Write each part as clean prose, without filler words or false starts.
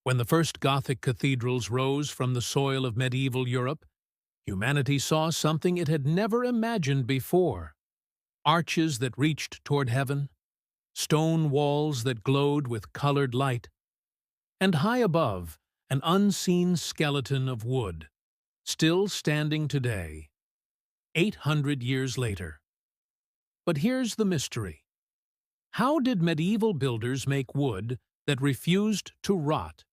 When the first Gothic cathedrals rose from the soil of medieval Europe, humanity saw something it had never imagined before. Arches that reached toward heaven, stone walls that glowed with colored light, and high above, an unseen skeleton of wood, still standing today, 800 years later. But here's the mystery. How did medieval builders make wood that refused to rot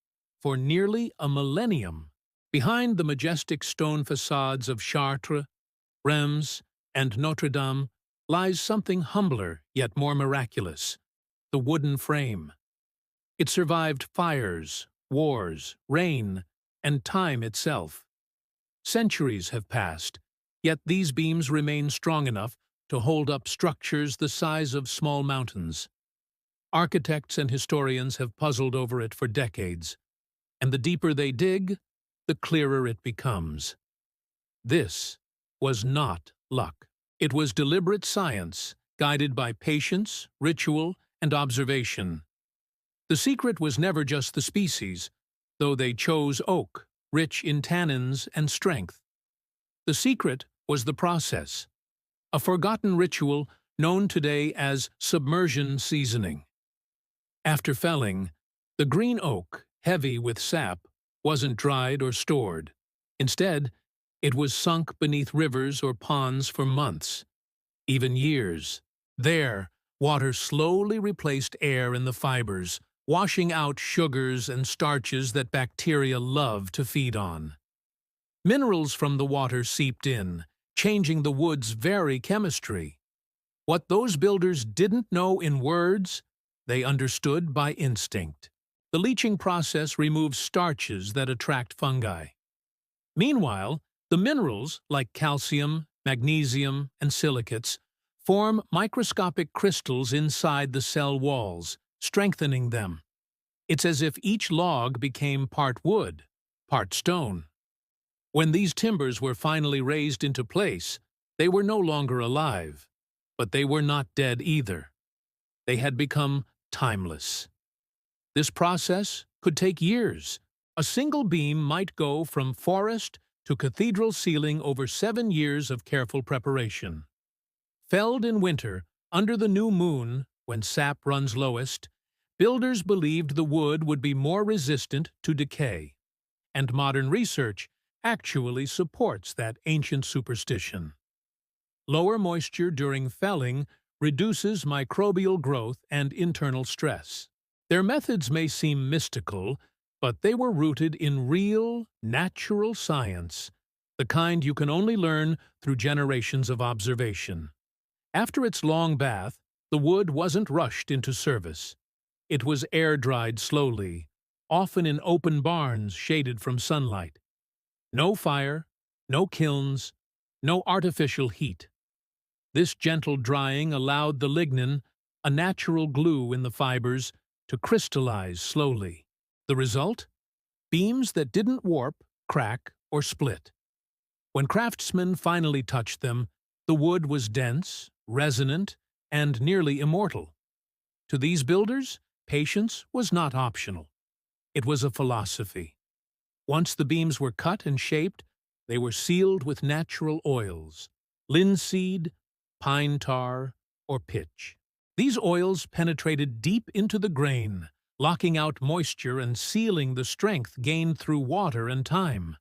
for nearly a millennium? Behind the majestic stone facades of Chartres, Reims, and Notre Dame lies something humbler yet more miraculous: the wooden frame. It survived fires, wars, rain, and time itself. Centuries have passed, yet these beams remain strong enough to hold up structures the size of small mountains. Architects and historians have puzzled over it for decades, and the deeper they dig, the clearer it becomes. This was not luck. It was deliberate science, guided by patience, ritual, and observation. The secret was never just the species, though they chose oak, rich in tannins and strength. The secret was the process, a forgotten ritual known today as submersion seasoning. After felling, the green oak, heavy with sap, wasn't dried or stored. Instead, it was sunk beneath rivers or ponds for months, even years. There, water slowly replaced air in the fibers, washing out sugars and starches that bacteria love to feed on. Minerals from the water seeped in, changing the wood's very chemistry. What those builders didn't know in words, they understood by instinct. The leaching process removes starches that attract fungi. Meanwhile, the minerals, like calcium, magnesium, and silicates, form microscopic crystals inside the cell walls, strengthening them. It's as if each log became part wood, part stone. When these timbers were finally raised into place, they were no longer alive, but they were not dead either. They had become timeless. This process could take years. A single beam might go from forest to cathedral ceiling over 7 years of careful preparation. Felled in winter, under the new moon, when sap runs lowest, builders believed the wood would be more resistant to decay, and modern research actually supports that ancient superstition. Lower moisture during felling reduces microbial growth and internal stress. Their methods may seem mystical, but they were rooted in real, natural science, the kind you can only learn through generations of observation. After its long bath, the wood wasn't rushed into service. It was air-dried slowly, often in open barns shaded from sunlight. No fire, no kilns, no artificial heat. This gentle drying allowed the lignin, a natural glue in the fibers, to crystallize slowly. The result? Beams that didn't warp, crack, or split. When craftsmen finally touched them, the wood was dense, resonant, and nearly immortal. To these builders, patience was not optional. It was a philosophy. Once the beams were cut and shaped, they were sealed with natural oils, linseed, pine tar, or pitch. These oils penetrated deep into the grain, locking out moisture and sealing the strength gained through water and time.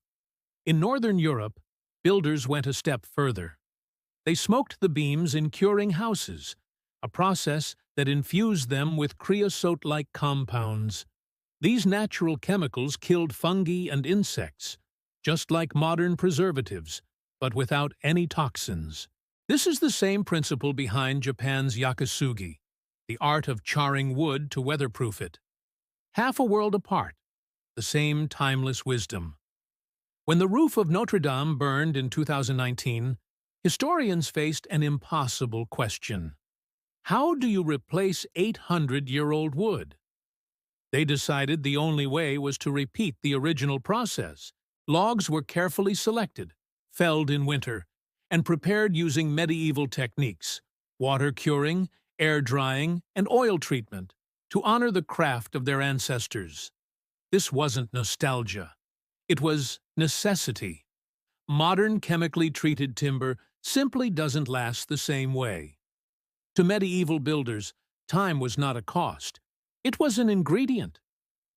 In Northern Europe, builders went a step further. They smoked the beams in curing houses, a process that infused them with creosote-like compounds. These natural chemicals killed fungi and insects, just like modern preservatives, but without any toxins. This is the same principle behind Japan's yakisugi, the art of charring wood to weatherproof it. Half a world apart, the same timeless wisdom. When the roof of Notre Dame burned in 2019, historians faced an impossible question. How do you replace 800-year-old wood? They decided the only way was to repeat the original process. Logs were carefully selected, felled in winter, and prepared using medieval techniques, water curing, air drying, and oil treatment, to honor the craft of their ancestors. This wasn't nostalgia. It was necessity. Modern chemically treated timber simply doesn't last the same way. To medieval builders, time was not a cost. It was an ingredient.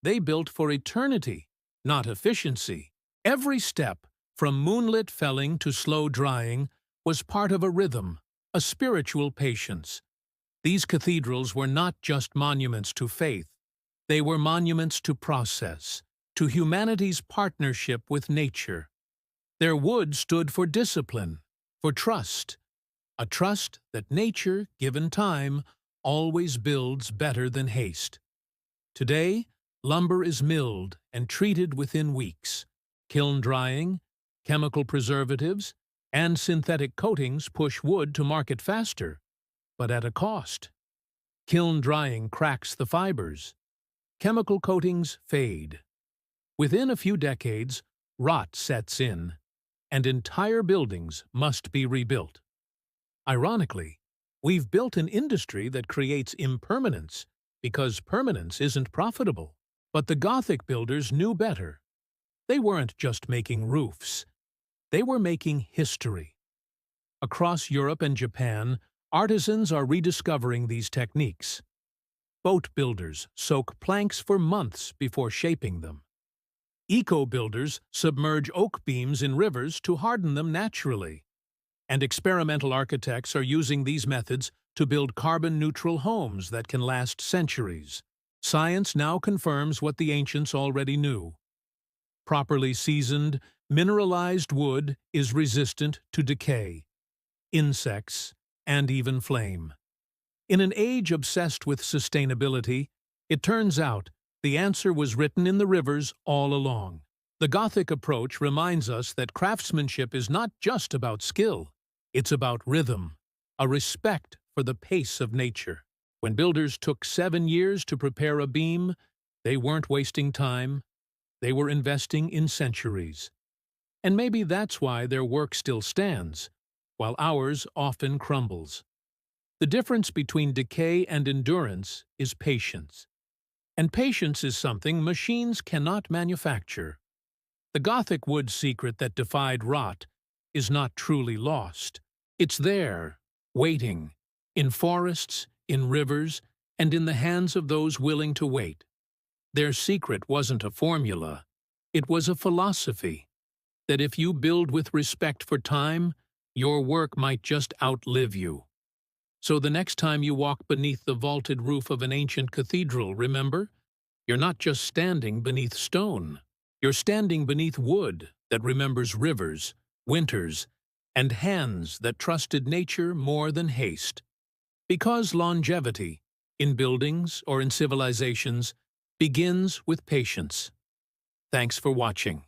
They built for eternity, not efficiency. Every step, from moonlit felling to slow drying, was part of a rhythm, a spiritual patience. These cathedrals were not just monuments to faith. They were monuments to process, to humanity's partnership with nature. Their wood stood for discipline, for trust, a trust that nature, given time, always builds better than haste. Today, lumber is milled and treated within weeks. Kiln drying, chemical preservatives, and synthetic coatings push wood to market faster, but at a cost. Kiln drying cracks the fibers. Chemical coatings fade. Within a few decades, rot sets in, and entire buildings must be rebuilt. Ironically, we've built an industry that creates impermanence because permanence isn't profitable. But the Gothic builders knew better. They weren't just making roofs. They were making history. Across Europe and Japan, artisans are rediscovering these techniques. Boat builders soak planks for months before shaping them. Eco-builders submerge oak beams in rivers to harden them naturally. And experimental architects are using these methods to build carbon-neutral homes that can last centuries. Science now confirms what the ancients already knew. Properly seasoned, mineralized wood is resistant to decay, insects, and even flame. In an age obsessed with sustainability, it turns out the answer was written in the rivers all along. The Gothic approach reminds us that craftsmanship is not just about skill, it's about rhythm, a respect for the pace of nature. When builders took 7 years to prepare a beam, they weren't wasting time, they were investing in centuries. And maybe that's why their work still stands, while ours often crumbles. The difference between decay and endurance is patience. And patience is something machines cannot manufacture. The Gothic wood secret that defied rot is not truly lost. It's there, waiting, in forests, in rivers, and in the hands of those willing to wait. Their secret wasn't a formula, it was a philosophy, that if you build with respect for time, your work might just outlive you. So the next time you walk beneath the vaulted roof of an ancient cathedral, remember, you're not just standing beneath stone, you're standing beneath wood that remembers rivers, winters, and hands that trusted nature more than haste. Because longevity, in buildings or in civilizations, begins with patience. Thanks for watching.